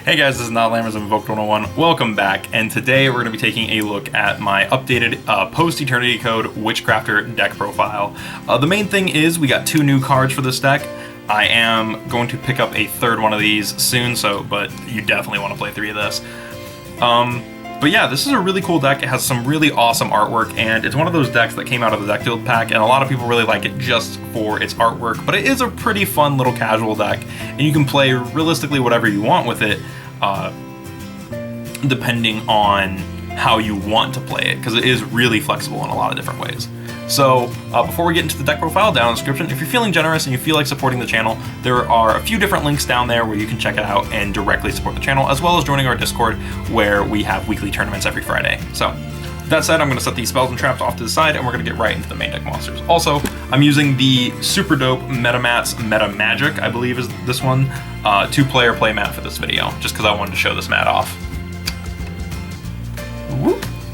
Hey guys, this is Not Lammers of Invoked 101. Welcome back, and today we're going to be taking a look at my updated post-Eternity Code Witchcrafter deck profile. The main thing is we got 2 new cards for this deck. I am going to pick up a 3rd one of these soon, but you definitely want to play 3 of this. But yeah, this is a really cool deck. It has some really awesome artwork, and it's one of those decks that came out of the deck build pack, and a lot of people really like it just for its artwork, but it is a pretty fun little casual deck, and you can play realistically whatever you want with it, depending on how you want to play it, because it is really flexible in a lot of different ways. So before we get into the deck profile, down in the description, if you're feeling generous and you feel like supporting the channel, there are a few different links down there where you can check it out and directly support the channel, as well as joining our Discord where we have weekly tournaments every Friday. So that said, I'm going to set these spells and traps off to the side, and we're going to get right into the main deck monsters. Also, I'm using the super dope MetaMats Meta Magic, I believe is this one, 2-player play mat for this video, just because I wanted to show this mat off.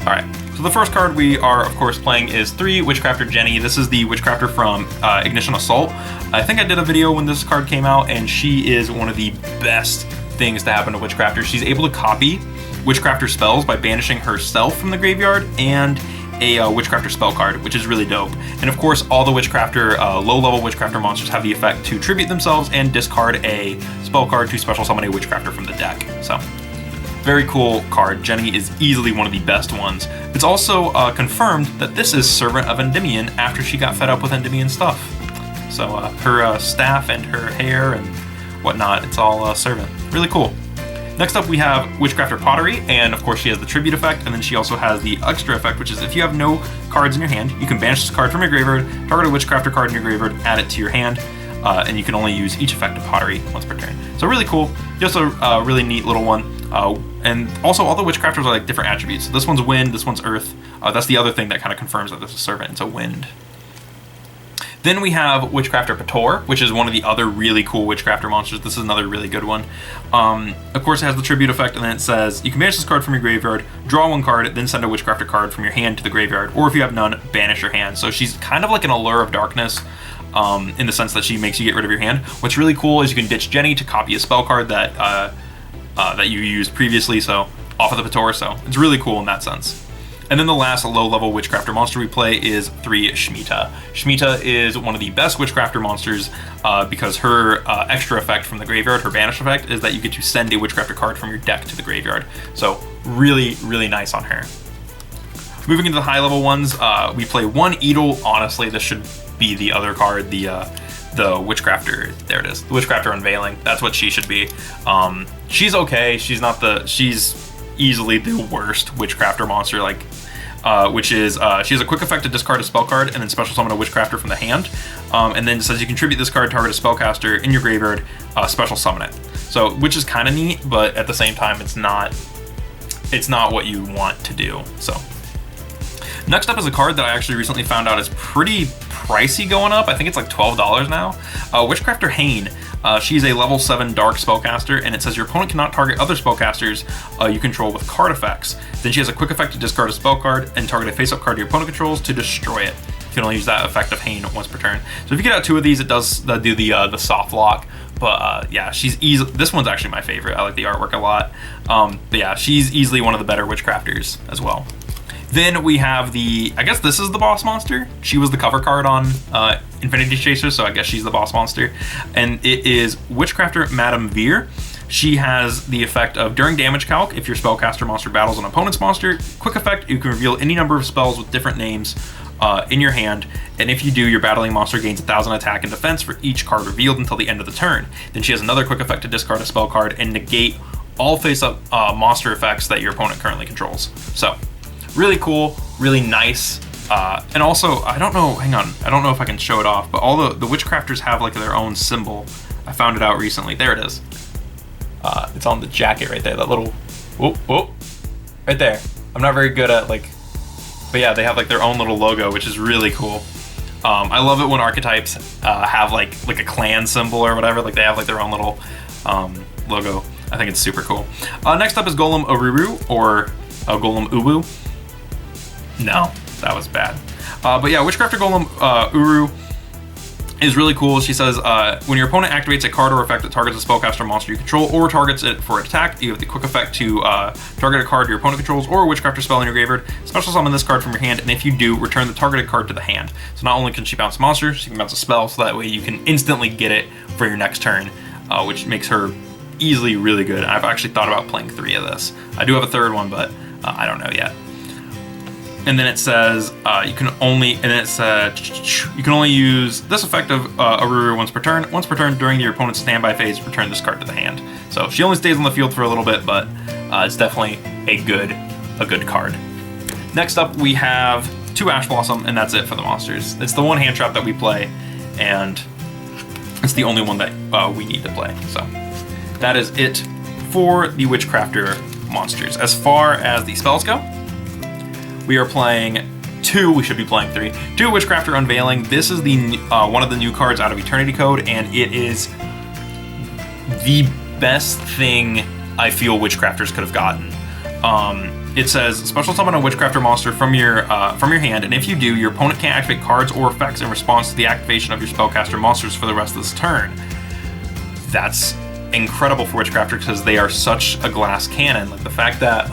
Alright, so the first card we are, of course, playing is 3 Witchcrafter Jenny. This is the Witchcrafter from Ignition Assault. I think I did a video when this card came out, and she is one of the best things to happen to Witchcrafter. She's able to copy Witchcrafter spells by banishing herself from the graveyard and a Witchcrafter spell card, which is really dope. And of course, all the Witchcrafter, low-level Witchcrafter monsters have the effect to tribute themselves and discard a spell card to special summon a Witchcrafter from the deck. So, very cool card. Jenny is easily one of the best ones. It's also confirmed that this is Servant of Endymion after she got fed up with Endymion stuff. So her staff and her hair and whatnot, it's all Servant. Really cool. Next up we have Witchcrafter Pottery, and of course she has the tribute effect, and then she also has the extra effect, which is if you have no cards in your hand, you can banish this card from your graveyard, target a Witchcrafter card in your graveyard, add it to your hand, and you can only use each effect of Pottery once per turn. So really cool, just a really neat little one. And also all the Witchcrafters are like different attributes. So this one's wind, this one's earth. That's the other thing that kind of confirms that this is Servant, it's a wind. Then we have Witchcrafter Pator, which is one of the other really cool Witchcrafter monsters. This is another really good one. Of course, it has the tribute effect, and then it says, you can banish this card from your graveyard, draw 1 card, then send a Witchcrafter card from your hand to the graveyard, or if you have none, banish your hand. So she's kind of like an Allure of Darkness, in the sense that she makes you get rid of your hand. What's really cool is you can ditch Jenny to copy a spell card that you used previously, so off of the Pator, so it's really cool in that sense. And then the last low-level Witchcrafter monster we play is 3 Shemitah. Shemitah is one of the best Witchcrafter monsters because her extra effect from the graveyard, her banish effect, is that you get to send a Witchcrafter card from your deck to the graveyard. So really, really nice on her. Moving into the high-level ones, we play 1 Edel. Honestly, this should be the other card, the Witchcrafter. There it is, the Witchcrafter Unveiling. That's what she should be. She's okay. She's easily the worst Witchcrafter monster, like, which is she has a quick effect to discard a spell card and then special summon a Witchcrafter from the hand, and then it says you contribute this card, target a spellcaster in your graveyard, special summon it. So, which is kind of neat, but at the same time, it's not what you want to do. So, next up is a card that I actually recently found out is pretty pricey going up. I think it's like $12 now. Witchcrafter Hane. She's a level 7 dark spellcaster, and it says your opponent cannot target other spellcasters you control with card effects. Then she has a quick effect to discard a spell card and target a face-up card your opponent controls to destroy it. You can only use that effect of Hane once per turn. So if you get out 2 of these, it does do the soft lock. But yeah, she's easy. This one's actually my favorite. I like the artwork a lot. But yeah, she's easily one of the better Witchcrafters as well. Then we have I guess this is the boss monster. She was the cover card on Infinity Chaser, so I guess she's the boss monster. And it is Witchcrafter Madame Veer. She has the effect of during damage calc, if your spellcaster monster battles an opponent's monster, quick effect, you can reveal any number of spells with different names in your hand, and if you do, your battling monster gains 1,000 attack and defense for each card revealed until the end of the turn. Then she has another quick effect to discard a spell card and negate all face-up monster effects that your opponent currently controls. So, really cool, really nice. And also, I don't know if I can show it off, but all the Witchcrafters have like their own symbol. I found it out recently. There it is. It's on the jacket right there, that little, whoop, right there. I'm not very good at but yeah, they have like their own little logo, which is really cool. I love it when archetypes have like a clan symbol or whatever, like they have like their own little logo. I think it's super cool. Next up is Golem Ururu, or Golem Ubu. No, that was bad. But yeah, Witchcrafter Golem Uru is really cool. She says, when your opponent activates a card or effect that targets a spellcaster monster you control or targets it for an attack, you have the quick effect to target a card your opponent controls or a Witchcrafter spell in your graveyard. Special summon this card from your hand, and if you do, return the targeted card to the hand. So not only can she bounce monsters, she can bounce a spell, so that way you can instantly get it for your next turn, which makes her easily really good. I've actually thought about playing 3 of this. I do have a third one, but I don't know yet. And then it says you can only use this effect of Ururu once per turn. Once per turn during your opponent's standby phase, return this card to the hand. So she only stays on the field for a little bit, but it's definitely a good card. Next up, we have 2 Ash Blossom, and that's it for the monsters. It's the one hand trap that we play, and it's the only one that we need to play. So that is it for the Witchcrafter monsters. As far as the spells go, we are playing 2, we should be playing 3. 2 Witchcrafter Unveiling. This is the one of the new cards out of Eternity Code, and it is the best thing I feel Witchcrafters could have gotten. It says, special summon a Witchcrafter monster from your hand, and if you do, your opponent can't activate cards or effects in response to the activation of your spellcaster monsters for the rest of this turn. That's incredible for Witchcrafter because they are such a glass cannon. Like the fact that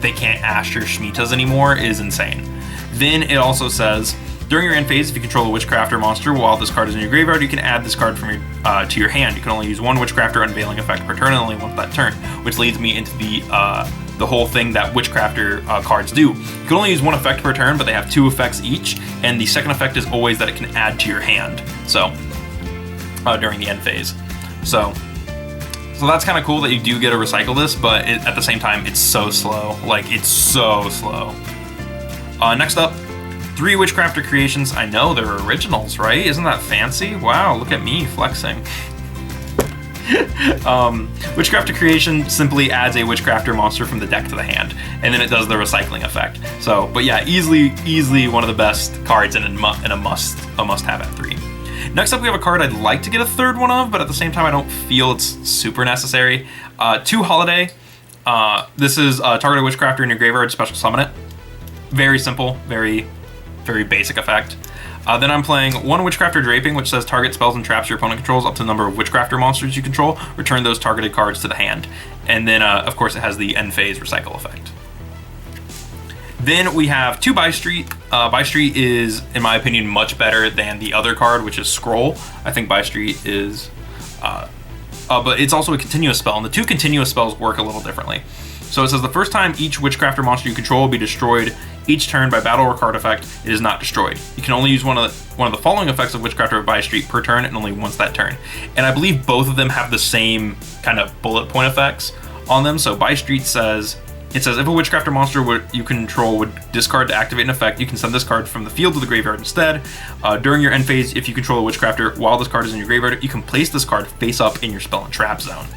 they can't Ash your Shemitahs anymore is insane. Then it also says, during your end phase, if you control a Witchcrafter monster while this card is in your graveyard, you can add this card from your to your hand. You can only use 1 Witchcrafter Unveiling effect per turn and only once that turn, which leads me into the whole thing that Witchcrafter cards do. You can only use 1 effect per turn, but they have 2 effects each, and the second effect is always that it can add to your hand. So during the end phase. So that's kind of cool that you do get to recycle this, but at the same time, it's so slow. Like, it's so slow. Next up, 3 Witchcrafter creations. I know, they're originals, right? Isn't that fancy? Wow, look at me flexing. Witchcrafter creation simply adds a Witchcrafter monster from the deck to the hand, and then it does the recycling effect. So, but yeah, easily one of the best cards and a must-have at 3. Next up, we have a card I'd like to get a third one of, but at the same time, I don't feel it's super necessary. 2 Holiday. This is target a Witchcrafter in your graveyard, special summon it. Very simple, very basic effect. Then I'm playing 1 Witchcrafter Draping, which says target spells and traps your opponent controls up to the number of Witchcrafter monsters you control. Return those targeted cards to the hand. And then, of course, it has the end phase recycle effect. Then we have 2 Buy Street. Buy Street is, in my opinion, much better than the other card, which is Scroll. I think Buy Street is, but it's also a continuous spell, and the 2 continuous spells work a little differently. So it says the first time each Witchcrafter monster you control will be destroyed each turn by battle or card effect, it is not destroyed. You can only use one of the following effects of Witchcrafter Buy Street per turn, and only once that turn. And I believe both of them have the same kind of bullet point effects on them. So Buy Street says, it says, if a Witchcrafter monster you control would discard to activate an effect, you can send this card from the field to the graveyard instead. During your end phase, if you control a Witchcrafter while this card is in your graveyard, you can place this card face up in your spell and trap zone.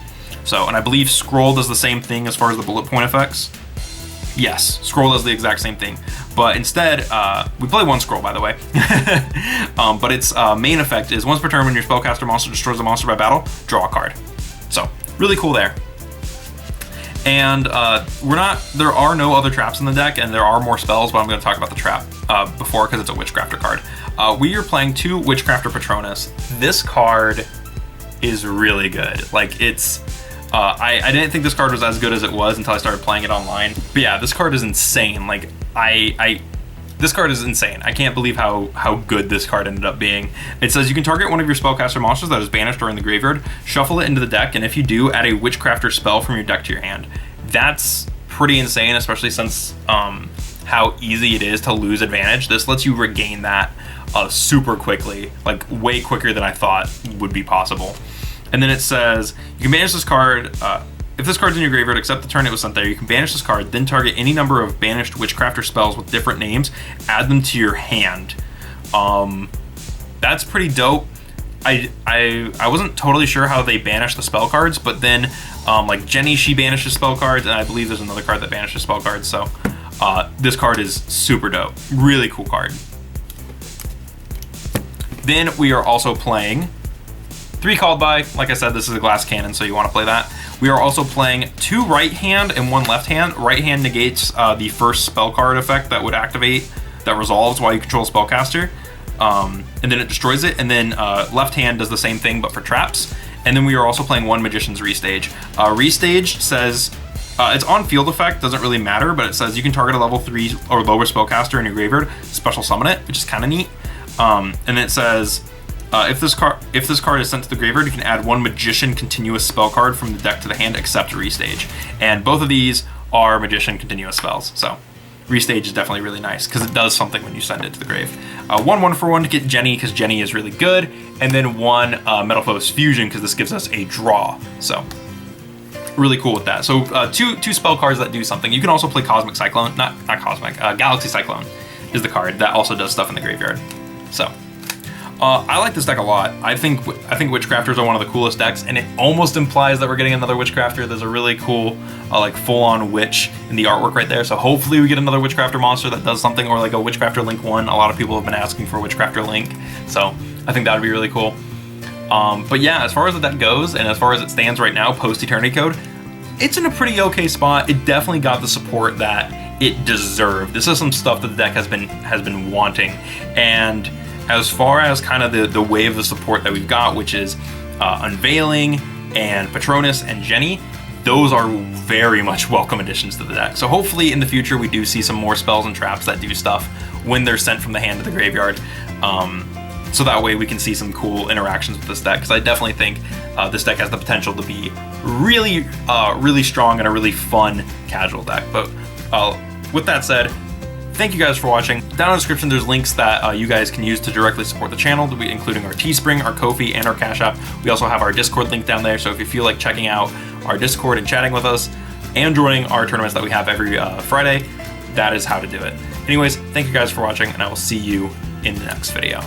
So, and I believe Scroll does the same thing as far as the bullet point effects. Yes, Scroll does the exact same thing. But instead, we play 1 Scroll, by the way. But its main effect is once per turn when your spellcaster monster destroys a monster by battle, draw a card. So, really cool there. And there are no other traps in the deck, and there are more spells, but I'm going to talk about the trap before because it's a Witchcrafter card. We are playing 2 Witchcrafter Patronus. This card is really good. Like, it's... I didn't think this card was as good as it was until I started playing it online. But yeah, this card is insane. Like, this card is insane. I can't believe how good this card ended up being. It says you can target one of your spellcaster monsters that is banished during the graveyard, shuffle it into the deck, and if you do, add a Witchcrafter spell from your deck to your hand. That's pretty insane, especially since how easy it is to lose advantage. This lets you regain that super quickly, like way quicker than I thought would be possible. And then it says you can banish this card. If this card's in your graveyard, except the turn it was sent there, you can banish this card, then target any number of banished Witchcrafter spells with different names, add them to your hand. That's pretty dope. I wasn't totally sure how they banish the spell cards, but then like Jenny, she banishes spell cards, and I believe there's another card that banishes spell cards. So this card is super dope. Really cool card. Then we are also playing 3 called by. Like I said, this is a glass cannon, so you want to play that. We are also playing 2 right hand and 1 left hand. Right hand negates the first spell card effect that would activate, that resolves while you control spellcaster, and then it destroys it. And then left hand does the same thing but for traps. And then we are also playing 1 Magician's Restage. Restage says it's on field effect, doesn't really matter, but it says you can target a level 3 or lower spellcaster in your graveyard, special summon it, which is kind of neat. And then it says if this card is sent to the graveyard, you can add 1 Magician continuous spell card from the deck to the hand except Restage. And both of these are Magician continuous spells, so Restage is definitely really nice because it does something when you send it to the grave. 1 for 1 to get Jenny because Jenny is really good, and then 1 Metalfoes Fusion because this gives us a draw. So really cool with that. So two spell cards that do something. You can also play Cosmic Cyclone, not Cosmic, Galaxy Cyclone is the card that also does stuff in the graveyard. So I like this deck a lot. I think Witchcrafters are one of the coolest decks, and it almost implies that we're getting another Witchcrafter. There's a really cool like full-on witch in the artwork right there. So hopefully we get another Witchcrafter monster that does something, or like a Witchcrafter Link 1. A lot of people have been asking for Witchcrafter Link, so I think that would be really cool. But yeah, as far as the deck goes, and as far as it stands right now, post Eternity Code, it's in a pretty okay spot. It definitely got the support that it deserved. This is some stuff that the deck has been wanting, and as far as kind of the wave of support that we've got, which is Unveiling and Patronus and Jenny, those are very much welcome additions to the deck. So hopefully in the future we do see some more spells and traps that do stuff when they're sent from the hand to the graveyard. So that way we can see some cool interactions with this deck, because I definitely think this deck has the potential to be really, really strong and a really fun casual deck. But with that said, thank you guys for watching. Down in the description, there's links that you guys can use to directly support the channel, including our Teespring, our Ko-fi, and our Cashapp. We also have our Discord link down there, so if you feel like checking out our Discord and chatting with us and joining our tournaments that we have every Friday, that is how to do it. Anyways, thank you guys for watching, and I will see you in the next video.